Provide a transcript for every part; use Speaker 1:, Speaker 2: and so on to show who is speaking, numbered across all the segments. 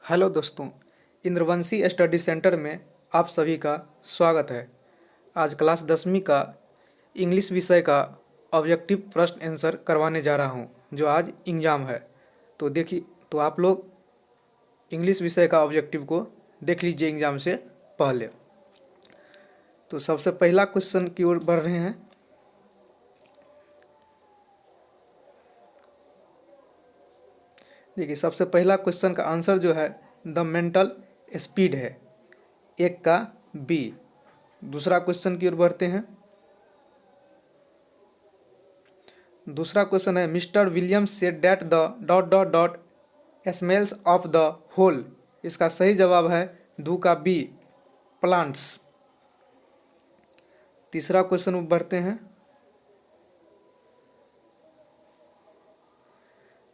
Speaker 1: Hello दोस्तों, इंद्रवंशी study centre में आप सभी का स्वागत है। आज क्लास 10वीं का इंग्लिश विषय का ऑब्जेक्टिव प्रश्न आंसर करवाने जा रहा हूं, जो आज एग्ज़ाम है। तो देखिए, तो आप लोग इंग्लिश विषय का ऑब्जेक्टिव को देख लीजिए एग्ज़ाम से पहले। तो सबसे पहला क्वेश्चन की ओर बढ़ रहे हैं। देखिए, सबसे पहला क्वेश्चन का आंसर जो है द मेंटल स्पीड है, एक का बी। दूसरा क्वेश्चन की ओर बढ़ते हैं। दूसरा क्वेश्चन है mister Williams said that the dot dot dot smells of the whole. इसका सही जवाब है दू का बी, प्लांट्स। तीसरा क्वेश्चन में बढ़ते हैं।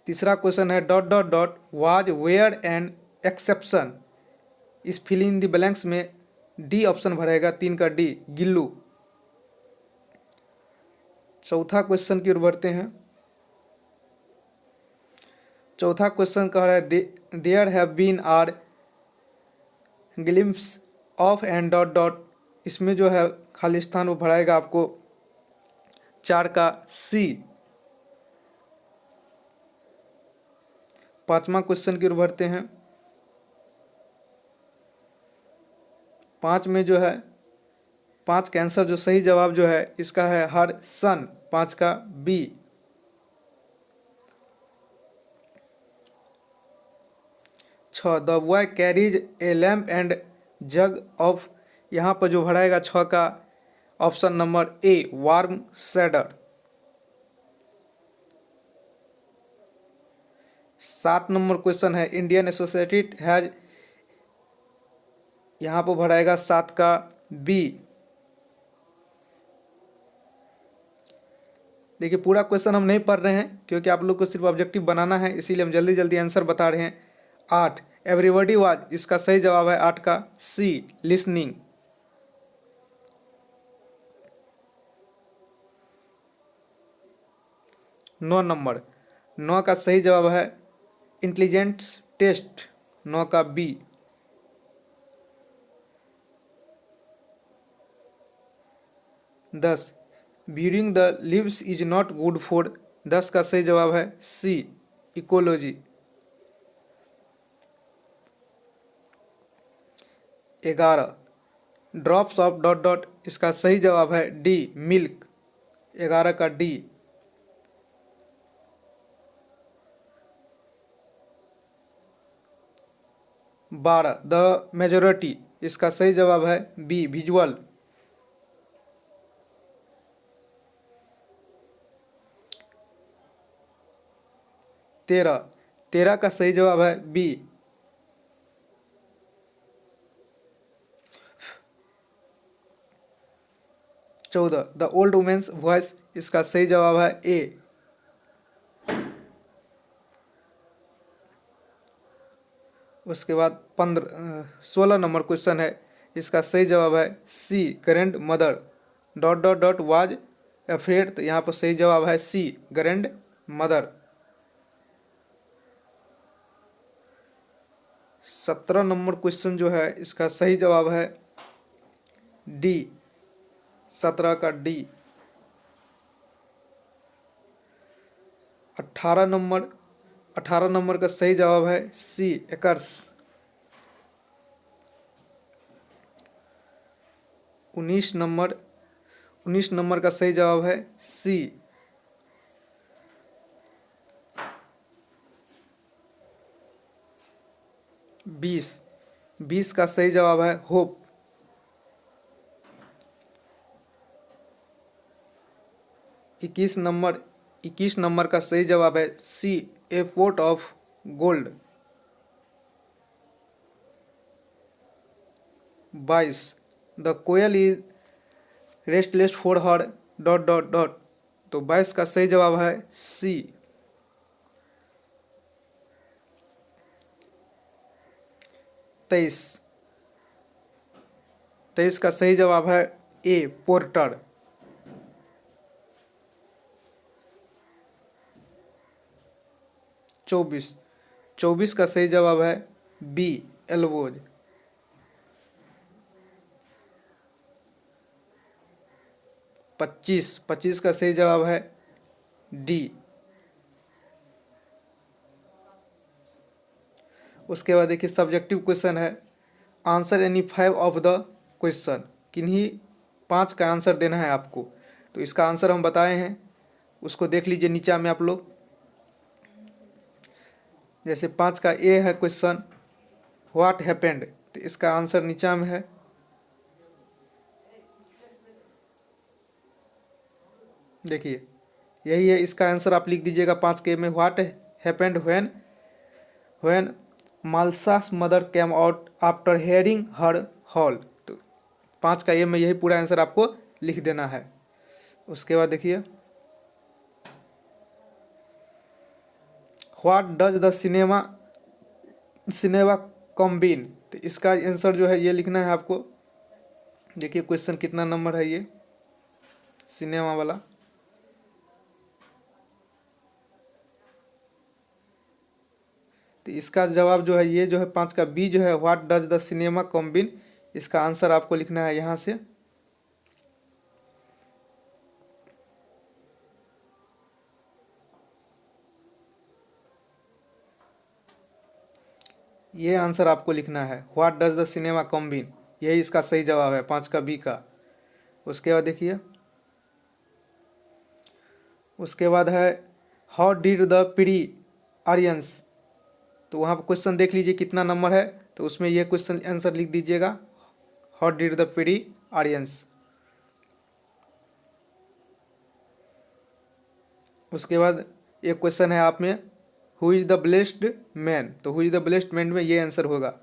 Speaker 1: तीसरा क्वेश्चन है dot dot dot was where an exception. इस फिल इन द ब्लैंक्स में डी ऑप्शन भरेगा, 3 का डी, गिल्लू। चौथा क्वेश्चन की ओर बढ़ते हैं। चौथा क्वेश्चन कह रहा है there have been are glimpse of and dot dot. इसमें जो है खाली स्थान वो भराएगा आपको 4 का सी। पांचवा क्वेश्चन की ओर बढ़ते हैं। 5 में जो है 5 का आंसर जो सही जवाब जो है इसका है हर सन, 5 का B. The boy carries a lamp and jug of. यहाँ पर जो भराएगा 6 का option number A, warm sadder. 7 number question है इंडियन एसोसिएटेड हैज। यहाँ पर भराएगा 7 का बी। देखिए, पूरा क्वेश्चन हम नहीं पढ़ रहे हैं क्योंकि आप लोग को सिर्फ ऑब्जेक्टिव बनाना है, इसीलिए हम जल्दी जल्दी आंसर बता रहे हैं। 8 एवरीबॉडी वाज। इसका सही जवाब है 8 का सी, लिसनिंग। 9 नंबर, 9 का सही जवाब है इंटेलिजेंस टेस्ट, 9 का B. 10 burying the leaves is not good for. 10 का सही जवाब है C, ecology. 11 drops of dot dot. इसका सही जवाब है डी, मिल्क, 11 का डी। 12 the majority. इसका सही जवाब है बी, विजुअल। 13 का सही जवाब है B. 14 the old women's voice. इसका सही जवाब है ए। उसके बाद 16 नंबर क्वेश्चन है, इसका सही जवाब है C, grand mother. Dot dot dot was afraid. तो यहाँ पर सही जवाब है C, grand mother. 17 number question जो है इसका सही जवाब है डी, 17 का डी। 18 नंबर का सही जवाब है सी, एकर्स। 19 नंबर का सही जवाब है सी। 20 का सही जवाब है होप। 21 नंबर का सही जवाब है C, a port of gold. 22 the koel is restless for her dot dot dot. तो 22 का सही जवाब है सी। 23 का सही जवाब है ए, पोर्टर। 24 का सही जवाब है बी एल्बोज। 25 का सही जवाब है डी। उसके बाद देखिए सब्जेक्टिव क्वेश्चन है, answer any 5 of the question, किन्हीं 5 का आंसर देना है आपको। तो इसका आंसर हम बताए हैं, उसको देख लीजिए नीचा में आप लोग। जैसे 5 का ए है क्वेश्चन, व्हाट हैपेंड, तो इसका आंसर नीचा में है। देखिए यही है, इसका आंसर आप लिख दीजिएगा 5 के में, व्हाट हैपेंड व्हेन माल्सास mother came out after hearing her howl. तो 5 का ए में यही पूरा आंसर आपको लिख देना है। उसके बाद देखिए what does the cinema combine, तो इसका आंसर जो है ये लिखना है आपको। देखिए क्वेश्चन कितना नंबर है ये सिनेमा वाला। तो इसका जवाब जो है ये जो है 5 का बी जो है, what does the cinema combine, इसका आंसर आपको लिखना है यहाँ से। ये आंसर आपको लिखना है, what does the cinema combine, यही इसका सही जवाब है 5 का बी का। उसके बाद देखिए उसके बाद है how did the pre Aryans, तो वहाँ पर क्वेश्चन देख लीजिए कितना नंबर है, तो उसमें यह क्वेश्चन आंसर लिख दीजिएगा, how did the pre Aryans. उसके बाद एक क्वेश्चन है आप में, who is the blessed man, तो who is the blessed man में ये आंसर होगा।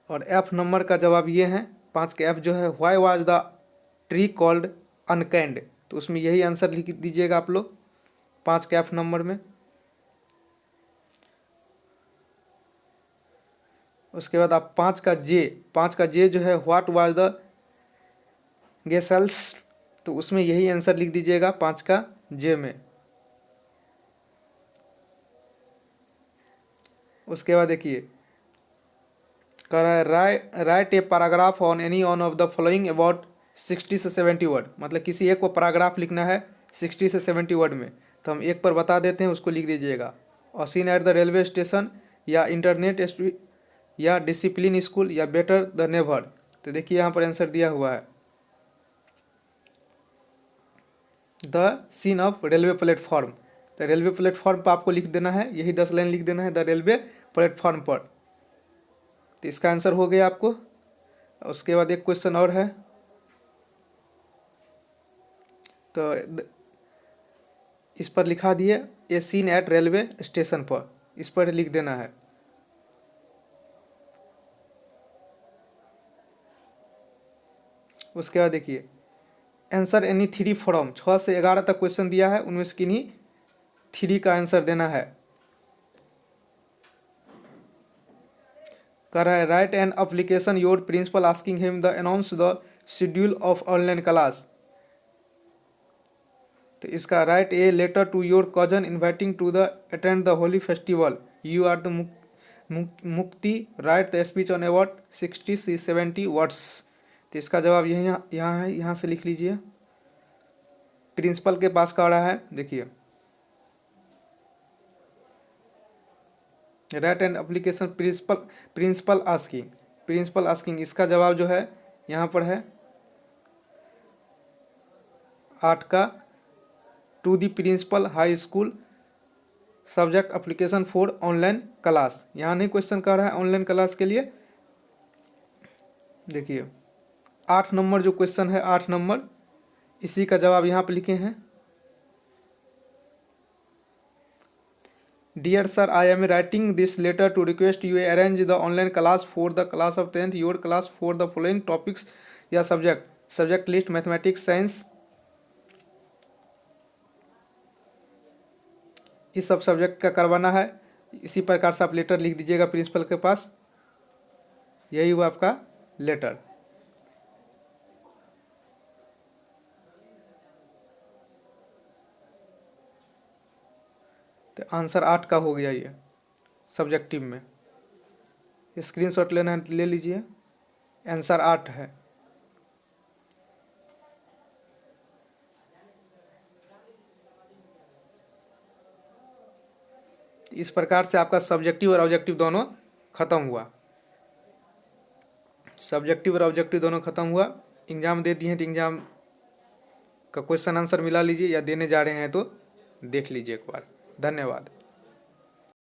Speaker 1: और एफ नंबर का जवाब ये है, 5 के एफ जो है, why was the tree called unkind, तो उसमें यही आंसर लिख दीजिएगा आप लोग 5 के एफ नंबर में। उसके बाद आप 5 का जे जो है, व्हाट वाज द गेसल्स, तो उसमें यही आंसर लिख दीजिएगा 5 का जे में। उसके बाद देखिए कह रहा है right a paragraph on any on off the following about 60 से 70 वर्ड, मतलब किसी एक को पैराग्राफ लिखना है 60 से 70 वर्ड में। तो हम एक पर बता देते हैं, उसको लिख दीजिएगा, a scene at the railway station, या इंटरनेट या डिसिप्लिन स्कूल, या बेटर द नेवर। तो देखिए यहाँ पर आंसर दिया हुआ है, the scene of railway platform. तो रेलवे प्लेटफॉर्म पर आपको लिख देना है, यही 10 लाइन लिख देना है, द रेलवे प्लेटफॉर्म पर। तो इसका आंसर हो गया आपको। उसके बाद एक क्वेश्चन और है, तो इस पर लिखा दिए ए सीन एट रेलवे स्टेशन पर, इस पर लिख देना है। उसके बाद देखिए आंसर एनी 3 फ्रॉम, 6 से 11 तक क्वेश्चन दिया है, उनमें से किन्हीं 3 का आंसर देना है। कर रहा है write an application your principal asking him the announce the schedule of online class, तो इसका write a letter to your cousin inviting to the attend the Holi festival, you are the Mukti, write the speech on about 60 से 70 words. तो इसका जवाब यहाँ है, यहाँ से लिख लीजिए, प्रिंसिपल के पास का रहा है। देखिए right and application principal asking, इसका जवाब जो है यहाँ पर है 8 का, to the principal high school, subject application for online class, यहाँ नहीं क्वेश्चन कर रहा है ऑनलाइन क्लास के लिए। देखिए 8 नंबर जो क्वेश्चन है, 8 नंबर, इसी का जवाब यहाँ पर लिखे हैं, dear sir I am writing this letter to request you arrange the online class for the class of 10th your class for the following topics या सब्जेक्ट लिस्ट मैथमेटिक्स साइंस, इस सब सब्जेक्ट का करवाना है। इसी प्रकार से आप लेटर लिख दीजिएगा प्रिंसिपल के पास, यही हुआ आपका लेटर। तो आंसर 8 का हो गया ये सब्जेक्टिव में। स्क्रीनशॉट लेना है तो ले लीजिए, आंसर 8 है। इस प्रकार से आपका सब्जेक्टिव और ऑब्जेक्टिव दोनों खत्म हुआ। सब्जेक्टिव और ऑब्जेक्टिव दोनों खत्म हुआ। एग्ज़ाम दे दिए हैं तो एग्ज़ाम का क्वेश्चन आंसर मिला लीजिए, या देने जा रहे हैं तो देख लीजिए एक बार। धन्यवाद।